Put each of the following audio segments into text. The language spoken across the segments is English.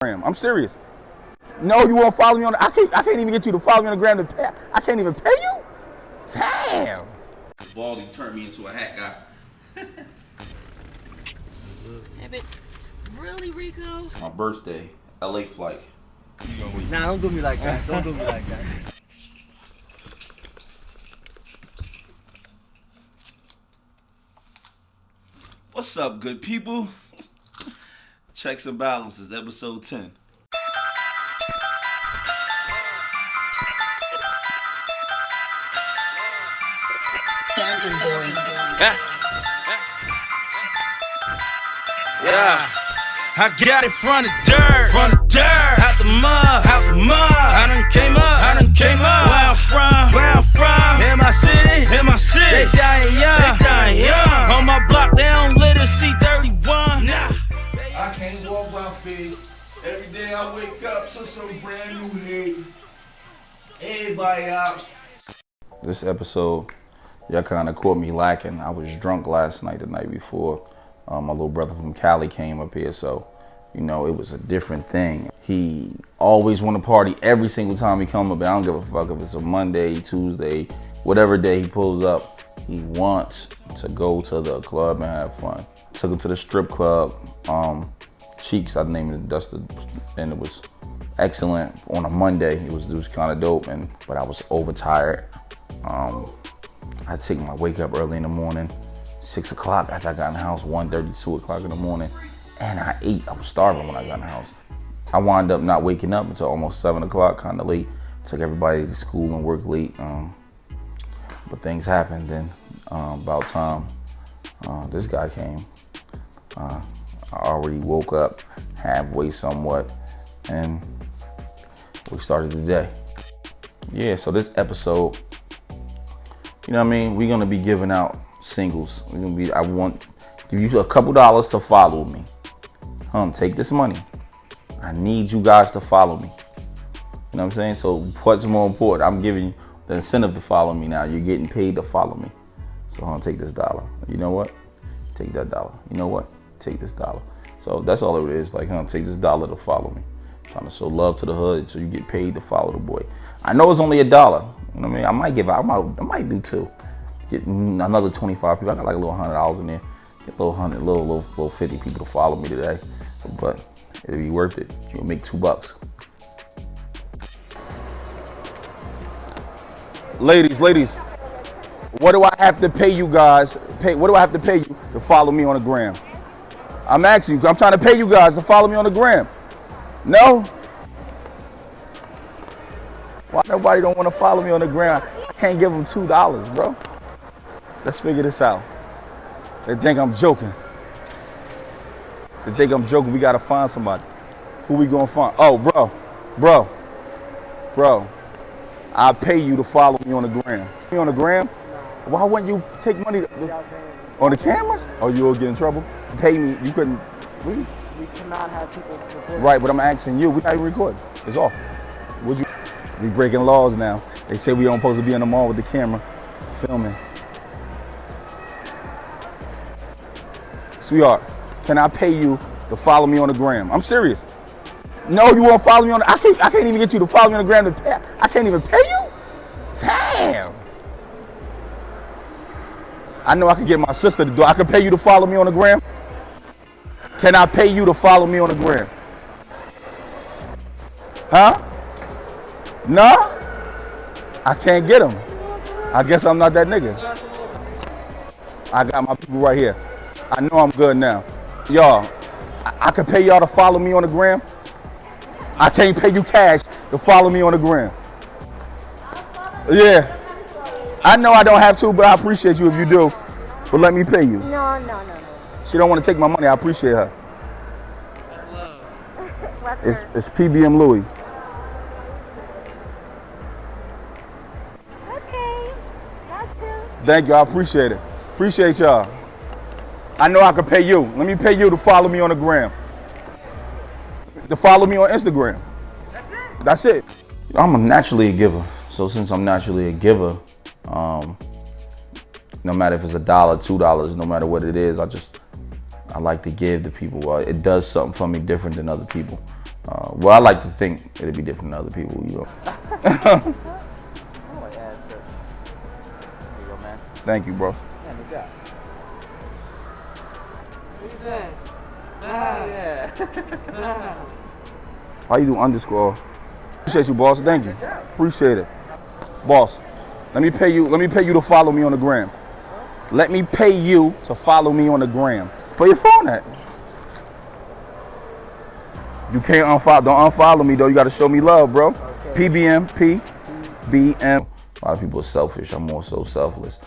I'm serious. No, you won't follow me on. I can't even get you to follow me on the gram to pay. I can't even pay you. Damn. Baldy turned me into a hat guy. Hey, but really, Rico? My birthday, LA flight. Nah, don't do me like that. Don't do me like that. What's up, good people? Checks and Balances, episode 10. Fans and boys. Yeah. I got it from the dirt, out the mud, I done came up, where I'm from, in my city, they dying young, on my block they don't let us see 31, nah. I can't walk my feet. Every day I wake up to some brand new hate. Everybody out. This episode, y'all kind of caught me lacking. I was drunk last night, the night before. My little brother from Cali came up here, so, you know, it was a different thing. He always want to party every single time he come up. I don't give a fuck if it's a Monday, Tuesday, whatever day he pulls up. He wants to go to the club and have fun. Took him to the strip club, Cheeks, I named it, Dusted, and it was excellent on a Monday. It was kind of dope, but I was overtired. I take my wake up early in the morning, 6 o'clock after I got in the house, 1:30, 2 o'clock in the morning, and I ate. I was starving when I got in the house. I wound up not waking up until almost 7 o'clock, kind of late. Took everybody to school and work late, but things happened. Then about time, this guy came. I already woke up halfway somewhat, and we started the day. Yeah, so this episode, you know what I mean? We're gonna be giving out singles. I want to give you a couple dollars to follow me. Take this money. I need you guys to follow me. You know what I'm saying? So what's more important? I'm giving you the incentive to follow me now. You're getting paid to follow me. So take this dollar. You know what? Take that dollar. You know what? Take this dollar. So that's all it is. Like, take this dollar to follow me. I'm trying to show love to the hood so you get paid to follow the boy. I know it's only $1. You know what I mean? I might give out. I might do 2. Get another 25 people. I got like a little $100 in there. Get a little 100, little 50 people to follow me today. But it'll be worth it. You'll make $2. Ladies, what do I have to pay you guys? What do I have to pay you to follow me on the gram? I'm asking you. I'm trying to pay you guys to follow me on the gram. No? Why nobody don't want to follow me on the gram? I can't give them $2, bro. Let's figure this out. They think I'm joking. We gotta find somebody. Who we gonna find? Oh, bro. I'll pay you to follow me on the gram. Me on the gram? Why wouldn't you take money on the cameras? Oh, you'll get in trouble? Pay me. You couldn't. We cannot have people record. Right, but I'm asking you. We not even recording. It's off. Would you? We breaking laws now. They say we don't supposed to be in the mall with the camera filming. Sweetheart, can I pay you to follow me on the gram? I'm serious. No, you won't follow me on the, I can't even get you to follow me on the gram to pay. I can't even pay you? Damn. I know I can get my sister to do it. I can pay you to follow me on the gram. Can I pay you to follow me on the gram? Huh? No? I can't get them. I guess I'm not that nigga. I got my people right here. I know I'm good now. Y'all, I can pay y'all to follow me on the gram. I can't pay you cash to follow me on the gram. Yeah. I know I don't have to, but I appreciate you if you do. But let me pay you. No. She don't want to take my money. I appreciate her. What's It's PBM Louie. okay. That's you. Thank you. I appreciate it. Appreciate y'all. I know I can pay you. Let me pay you to follow me on the gram. To follow me on Instagram. That's it. I'm naturally a giver. So since I'm naturally a giver, no matter if it's $1, $2, no matter what it is, I like to give to people. It does something for me different than other people. Well, I like to think it'd be different than other people, you know. Oh, yeah, sir. Here you go, man. Thank you, bro. Yeah, no doubt. Yeah. How you do underscore? Appreciate you, boss. Thank you. Appreciate it. Boss, let me pay you to follow me on the gram. Let me pay you to follow me on the gram. Where your phone at? You can't don't unfollow me though. You gotta show me love, bro. Okay. PBM. A lot of people are selfish. I'm more so selfless.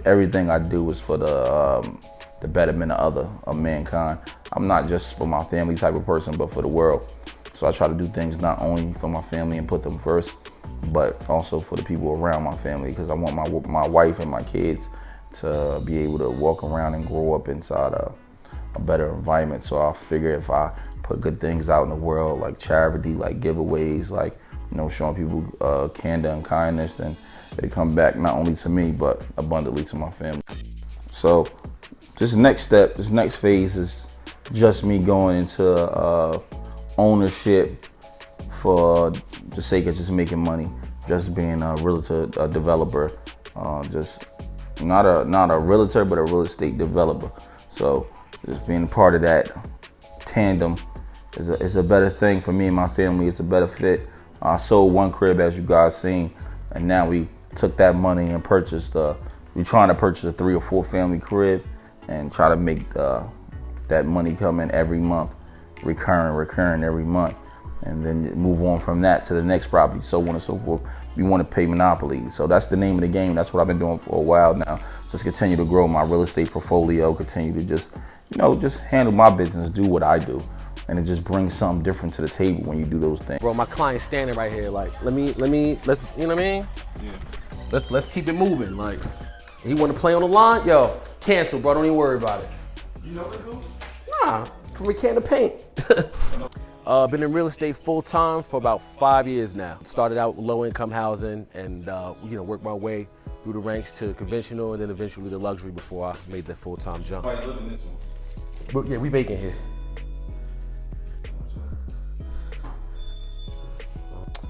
Everything I do is for the betterment of mankind. I'm not just for my family type of person, but for the world. So I try to do things not only for my family and put them first, but also for the people around my family, because I want my wife and my kids to be able to walk around and grow up inside a better environment. So I figure if I put good things out in the world, like charity, like giveaways, like, you know, showing people candor and kindness, then they come back not only to me, but abundantly to my family. So this next phase is just me going into ownership for the sake of just making money, just being a realtor, a developer, just not a realtor, but a real estate developer. So just being part of that tandem is a better thing for me and my family. It's a better fit. I sold one crib, as you guys seen, and now we took that money and purchased. We're trying to purchase a 3 or 4 family crib and try to make that money come in every month, recurring every month, and then move on from that to the next property, so on and so forth. We want to pay monopoly. So that's the name of the game. That's what I've been doing for a while now. Just continue to grow my real estate portfolio, continue to just, you know, just handle my business, do what I do. And it just brings something different to the table when you do those things. Bro, my client's standing right here. Like, let's, you know what I mean? Yeah. Let's keep it moving. Like, he want to play on the line? Yo, cancel, bro. Don't even worry about it. You know the dude? Nah, from a can of paint. Been in real estate full time for about 5 years now. Started out with low income housing and, you know, worked my way through the ranks to conventional and then eventually to luxury before I made that full time jump. Everybody live in this one. But yeah, we vacant here.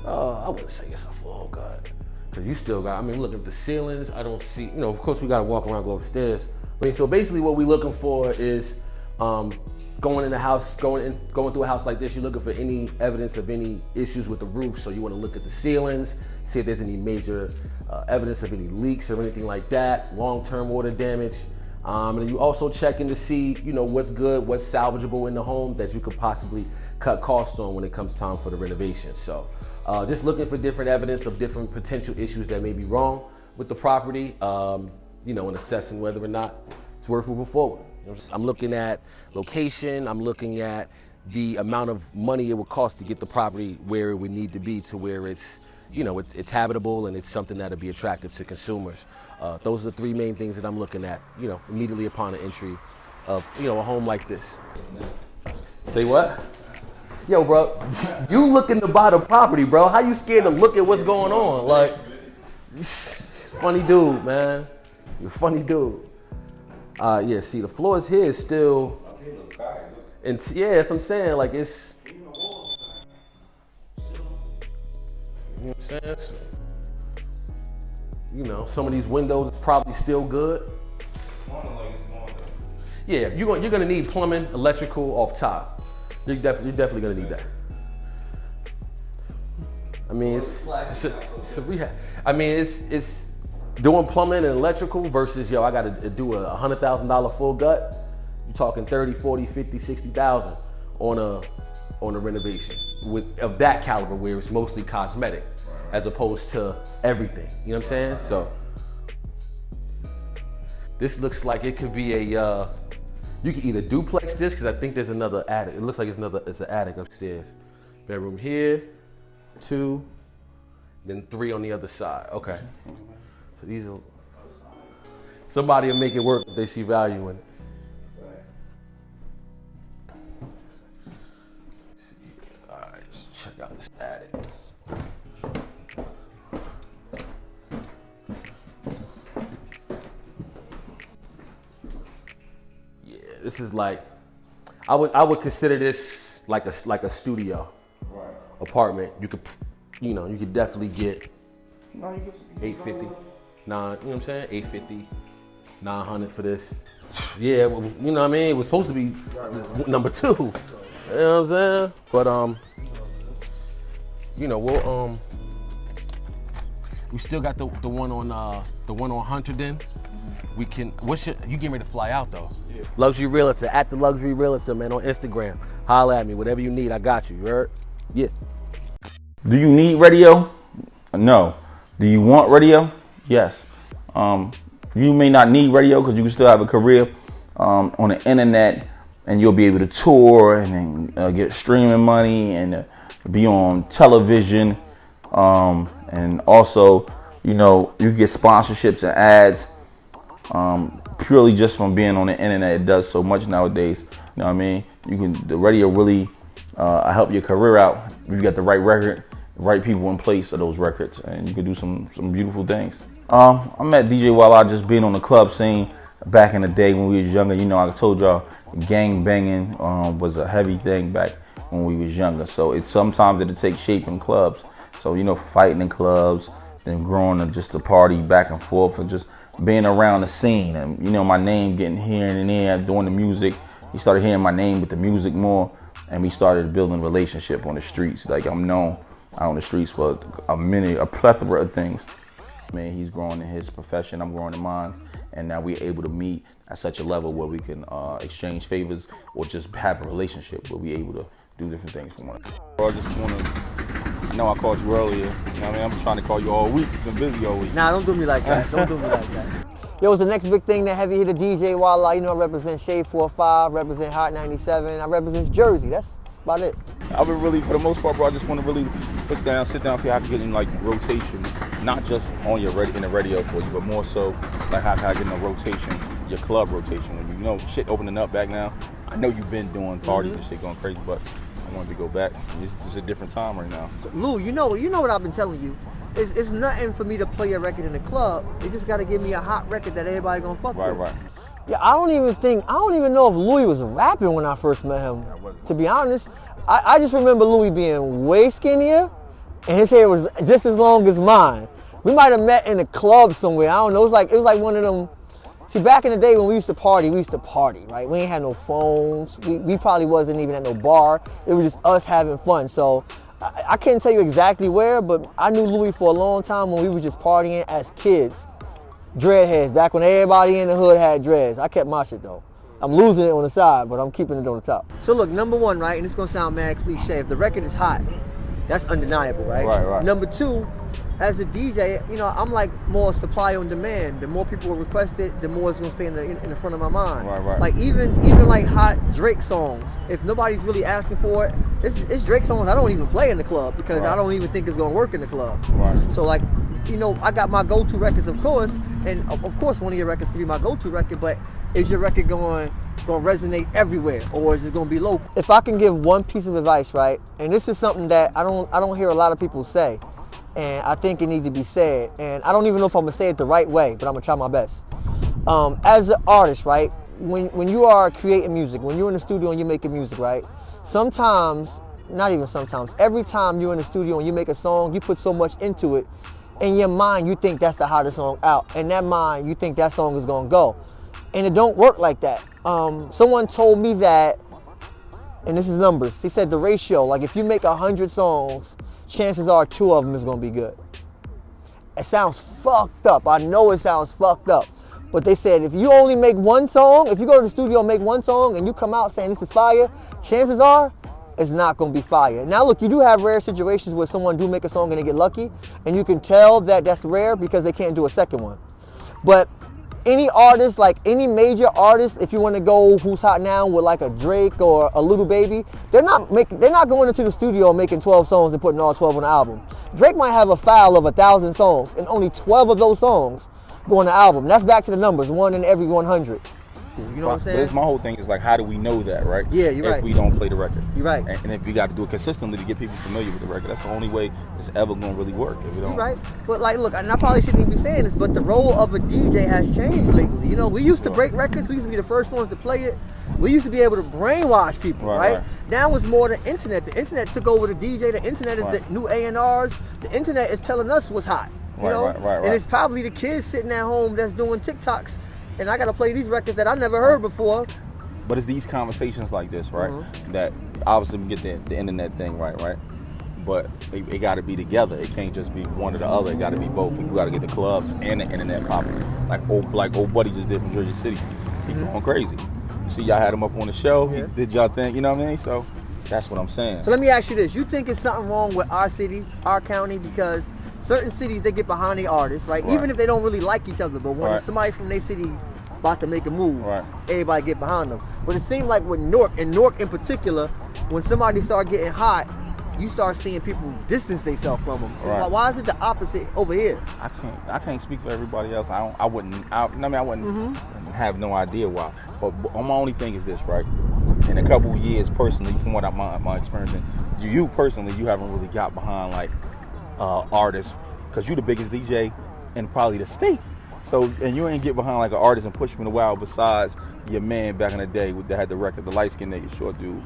I wouldn't say it's a full gut. Cause you still got, I mean, looking at the ceilings, I don't see, you know, of course we gotta walk around, go upstairs. I mean, so basically what we're looking for is going in the house, going through a house like this, you're looking for any evidence of any issues with the roof. So you wanna look at the ceilings, see if there's any major evidence of any leaks or anything like that, long-term water damage. And then you also checking to see, you know, what's good, what's salvageable in the home that you could possibly cut costs on when it comes time for the renovation. So just looking for different evidence of different potential issues that may be wrong with the property, you know, and assessing whether or not it's worth moving forward. You know, I'm looking at location, I'm looking at the amount of money it would cost to get the property where it would need to be to where it's, you know, it's habitable and it's something that'll be attractive to consumers. Those are the 3 main things that I'm looking at, you know, immediately upon the entry of, you know, a home like this. Say what? Yo, bro, you looking to buy the property, bro. How you scared to look at what's going on? Like, funny dude, man. You're a funny dude. Yeah, see, the floors here is still, and yeah, that's what I'm saying. Like, it's, you know what I'm saying? So, you know, some of these windows is probably still good. Yeah, you're gonna need plumbing, electrical off top. You're definitely gonna need that. I mean, it's a rehab. I mean, it's doing plumbing and electrical versus, yo, I gotta do a $100,000 full gut. You're talking 30, 40, 50, 60,000 on a renovation of that caliber where it's mostly cosmetic as opposed to everything. You know what I'm saying? So this looks like it could be a, you can either duplex this, because I think there's another attic. It looks like it's an attic upstairs. Bedroom here, 2, then 3 on the other side. Okay. So these are, somebody will make it work if they see value in it. All right, let's check out this attic. This is like, I would consider this like a studio. apartment, you could, you know, you could definitely get 850, 9, you know what I'm saying? 850, 900 for this. Yeah, well, you know what I mean? It was supposed to be number 2. You know what I'm saying? But you know, we'll we still got the one on Hunterdon. We can. You getting ready to fly out though? Yeah. Luxury Realtor at the Luxury Realtor, man, on Instagram. Holla at me, whatever you need, I got you. You heard? Yeah. Do you need radio? No. Do you want radio? Yes. You may not need radio because you can still have a career on the internet, and you'll be able to tour and get streaming money and be on television, and also, you know, you get sponsorships and ads purely just from being on the internet. It does so much nowadays. You know what I mean? The radio really help your career out. You got the right record, the right people in place of those records, and you can do some beautiful things. I met DJ Wallah just being on the club scene back in the day when we was younger. You know, I told y'all gang banging was a heavy thing back when we was younger. So sometimes it'll take shape in clubs. So, you know, fighting in clubs, then growing to just the party back and forth and just being around the scene. And, you know, my name getting here and there, doing the music. He started hearing my name with the music more, and we started building a relationship on the streets. Like, I'm known out on the streets for a plethora of things. Man, he's growing in his profession, I'm growing in mine, and now we're able to meet at such a level where we can exchange favors or just have a relationship where we're able to do different things for one another. I just want to, I know I called you earlier. You know what I mean? I'm trying to call you all week. Been busy all week. Nah, don't do me like that. Don't do me like that. Yo, it's the next big thing, that heavy hitter DJ Wallah. You know, I represent Shade 45, represent Hot 97, I represent Jersey. That's about it. I've been really, for the most part, bro, I just want to really sit down, see how I can get in like rotation, not just on in the radio for you, but more so like how can I get in a rotation, your club rotation. When you know shit opening up back now. I know you've been doing parties and shit going crazy, but I wanted to go back. It's a different time right now. So, Lou, you know what I've been telling you. It's nothing for me to play a record in the club. They just got to give me a hot record that everybody gonna fuck with. Right. Yeah, I don't even know if Louie was rapping when I first met him. To be honest, I just remember Louie being way skinnier, and his hair was just as long as mine. We might have met in a club somewhere. I don't know. It was like one of them. See, back in the day when we used to party, right? We ain't had no phones. We probably wasn't even at no bar. It was just us having fun. So I can't tell you exactly where, but I knew Louie for a long time when we were just partying as kids. Dreadheads, back when everybody in the hood had dreads. I kept my shit though. I'm losing it on the side, but I'm keeping it on the top. So look, number one, right, and it's gonna sound mad cliche, if the record is hot, that's undeniable, right? Right. Number two, as a DJ, you know, I'm like more supply on demand. The more people will request it, the more it's gonna stay in the front of my mind. Right. Like even like hot Drake songs, if nobody's really asking for it, it's Drake songs I don't even play in the club because I don't even think it's gonna work in the club. Right. So like, you know, I got my go-to records, of course, and of course one of your records can be my go-to record, but is your record going to resonate everywhere, or is it going to be local? If I can give one piece of advice, right, and this is something that I don't hear a lot of people say, and I think it needs to be said, and I don't even know if I'm going to say it the right way, but I'm going to try my best. As an artist, right, when you are creating music, when you're in the studio and you're making music, right, sometimes, not even sometimes, every time you're in the studio and you make a song, you put so much into it. In your mind, you think that's the hottest song out. In that mind, you think that song is gonna go. And it don't work like that. Someone told me that, and this is numbers, he said the ratio, like if you make 100 songs, chances are 2 of them is gonna be good. It sounds fucked up. I know it sounds fucked up. But they said if you only make one song, if you go to the studio and make one song and you come out saying this is fire, chances are it's not going to be fire. Now look, you do have rare situations where someone do make a song and they get lucky, and you can tell that that's rare because they can't do a second one. But any artist, like any major artist, if you want to go who's hot now with like a Drake or a Little Baby, they're not going into the studio and making 12 songs and putting all 12 on the album. Drake might have a file of 1,000 songs and only 12 of those songs go on the album. That's back to the numbers, 1 in every 100. You know what I'm saying? My whole thing is like, how do we know that, right? Yeah, you're right. If we don't play the record. You're right. And if we got to do it consistently to get people familiar with the record, that's the only way it's ever going to really work. If we don't. You're right. But like, look, and I probably shouldn't even be saying this, but the role of a DJ has changed lately. You know, we used to break records. We used to be the first ones to play it. We used to be able to brainwash people, Right. Now it's more the internet. The internet took over the DJ. The internet is the new A&Rs. The internet is telling us what's hot. You know? Right. And it's probably the kids sitting at home that's doing TikToks, and I gotta play these records that I never heard before. But it's these conversations like this, right? Mm-hmm. That obviously we get the internet thing right? But it got to be together. It can't just be one or the other. It got to be both. We got to get the clubs and the internet popping. Like old buddy just did from Jersey City. He going crazy. You see, y'all had him up on the show. Yeah. He did y'all thing. You know what I mean? So that's what I'm saying. So let me ask you this: you think it's something wrong with our city, our county, because certain cities they get behind the artists, right? Even if they don't really like each other, but when somebody from their city about to make a move, everybody get behind them. But it seemed like with Newark in particular, when somebody start getting hot, you start seeing people distance themselves from them. Why is it the opposite over here? I can't speak for everybody else. I wouldn't have no idea why. But my only thing is this, right? In a couple of years, personally, from what my experiencing, you personally, you haven't really got behind like artists, because you the biggest DJ in probably the state. So, and you ain't get behind like an artist and push him in the wild besides your man back in the day that had the record, the light-skinned nigga, short dude.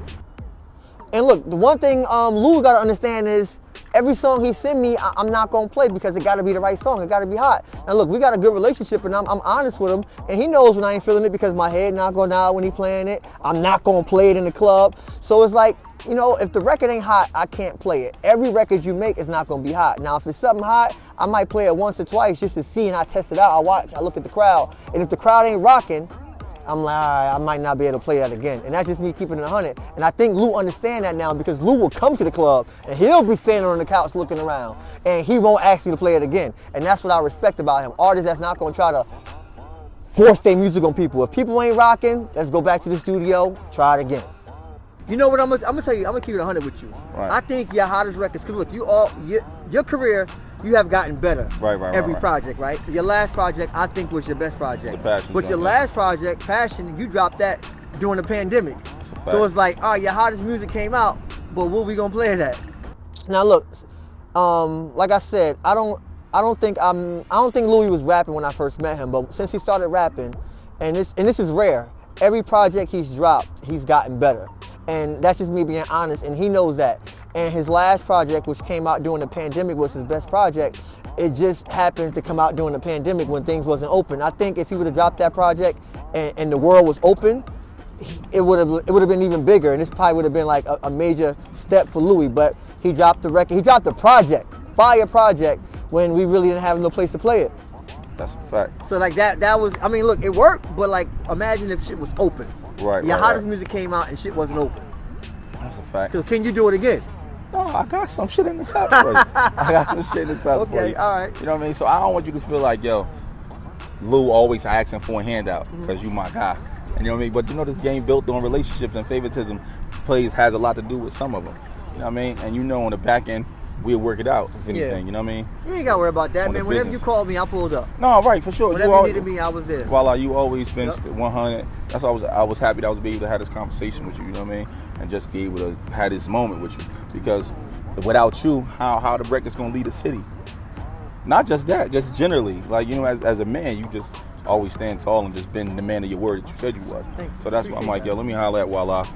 And look, the one thing Lou got to understand is every song he send me, I'm not going to play because it got to be the right song. It got to be hot. And look, we got a good relationship, and I'm honest with him. And he knows when I ain't feeling it because my head not going out when he playing it. I'm not going to play it in the club. So it's like, you know, if the record ain't hot, I can't play it. Every record you make is not going to be hot. Now, if it's something hot, I might play it once or twice just to see, and I test it out. I watch, I look at the crowd. And if the crowd ain't rocking, I'm like, all right, I might not be able to play that again. And that's just me keeping it 100. And I think Lou understand that now, because Lou will come to the club and he'll be standing on the couch looking around and he won't ask me to play it again. And that's what I respect about him. Artists that's not gonna try to force their music on people. If people ain't rocking, let's go back to the studio, try it again. You know what, I'm gonna tell you, I'm gonna keep it 100 with you. Right. I think your hottest records, cause look, your career, you have gotten better every project, right? Your last project, I think, was your best project. The Passion but your joint, last project, Passion, you dropped that during the pandemic. So it's like, all right, your hottest music came out, but what we gonna play that? Now look, like I said, I don't think Louie was rapping when I first met him, but since he started rapping, and this is rare, every project he's dropped, he's gotten better. And that's just me being honest, and he knows that. And his last project, which came out during the pandemic, was his best project. It just happened to come out during the pandemic when things wasn't open. I think if he would have dropped that project and the world was open, it would have been even bigger, and this probably would have been like a major step for Louie. But he dropped the record, he dropped the project, fire project, when we really didn't have no place to play it. That's a fact. So like that was, I mean, look, it worked, but like imagine if shit was open. Your hottest music came out and shit wasn't open. That's a fact. So can you do it again? No, I got some shit in the top for you. I got some shit in the top for you. Okay, all right. You know what I mean? So I don't want you to feel like, yo, Lou always asking for a handout because you my guy. And you know what I mean? But you know this game built on relationships, and favoritism has a lot to do with some of them. You know what I mean? And you know on the back end, we'll work it out, if anything. You know what I mean? You ain't got to worry about that, On man. the Whenever business. you called me, I pulled up. No, right, for sure. Whenever you needed me, I was there. Wallah, you always been 100. That's why I was happy that I was able to have this conversation with you, you know what I mean? And just be able to have this moment with you. Because without you, how the record's gonna lead the city? Not just that, just generally. Like, you know, as a man, you just always stand tall and just been the man of your word that you said you was. So that's why I'm like, yo, let me holler at Wallah.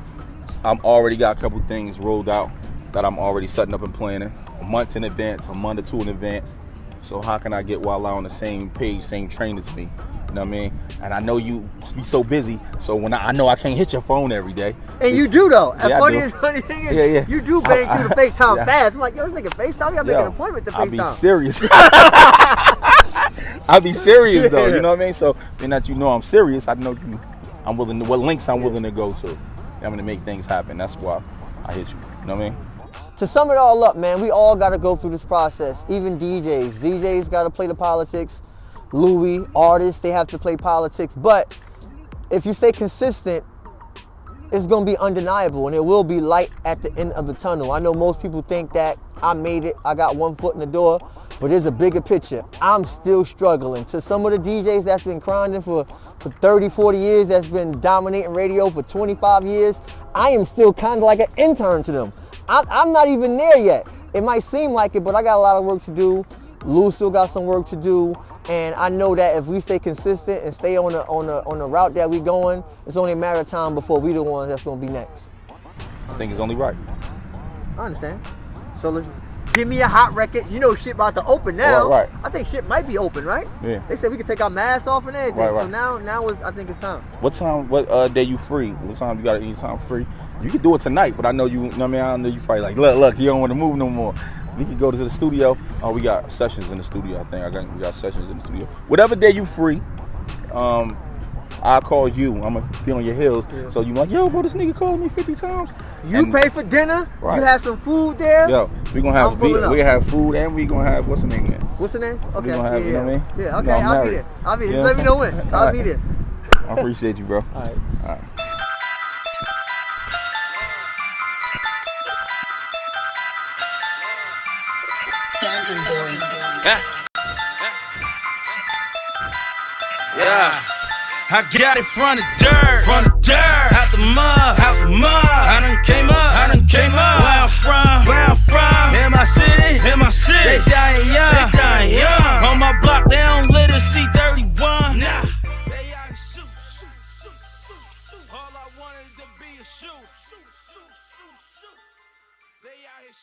I'm already got a couple things rolled out that I'm already setting up and planning months in advance, a month or two in advance. So how can I get Wallah on the same page, same train as me? You know what I mean? And I know you be so busy, so when I know I can't hit your phone every day. And you do though. Yeah, funny thing is, you do bang through the FaceTime fast. I'm like, yo, this nigga FaceTime, you gotta make an appointment to FaceTime. I be serious. I be serious though, you know what I mean? So being that you know I'm serious, I know I'm willing to, what links I'm willing to go to. I'm gonna make things happen. That's why I hit you. You know what I mean? To sum it all up, man, we all got to go through this process. Even DJs. DJs got to play the politics. Louie, artists, they have to play politics. But if you stay consistent, it's going to be undeniable, and it will be light at the end of the tunnel. I know most people think that I made it, I got one foot in the door, but there's a bigger picture. I'm still struggling. To some of the DJs that's been grinding for 30, 40 years, that's been dominating radio for 25 years, I am still kind of like an intern to them. I'm not even there yet. It might seem like it, but I got a lot of work to do. Lou still got some work to do, and I know that if we stay consistent and stay on the route that we going, it's only a matter of time before we the ones that's gonna be next. I think it's only right. I understand. So let's give me a hot record. You know shit about to open now. Right. I think shit might be open, right? Yeah. They said we can take our masks off and everything. Right. So now I think it's time. What time? What day you free? What time you got any time free? You can do it tonight, but I know you. Know what I mean, I know you probably like, look, you don't want to move no more. We can go to the studio. Oh, we got sessions in the studio. I think we got sessions in the studio. Whatever day you free, I'll call you. I'm gonna be on your heels. Yeah. So you like, yo, bro, this nigga called me 50 times. You pay for dinner. Right. You have some food there. Yo, we gonna have food, and we gonna have what's the name? What's the name? Okay. We gonna have, you know what I mean? Yeah. Okay. You know, I'll be there. I'll be there. You Just let me know when. I'll be there. I appreciate you, bro. All right. All right. Fountain Boys. Yeah. I got it from the dirt, out the mud, I done came up, where I'm from, in my city, they dying young, on my block they don't let us see 31, nah, they out here shoot, all I wanted to be a shoot, they out here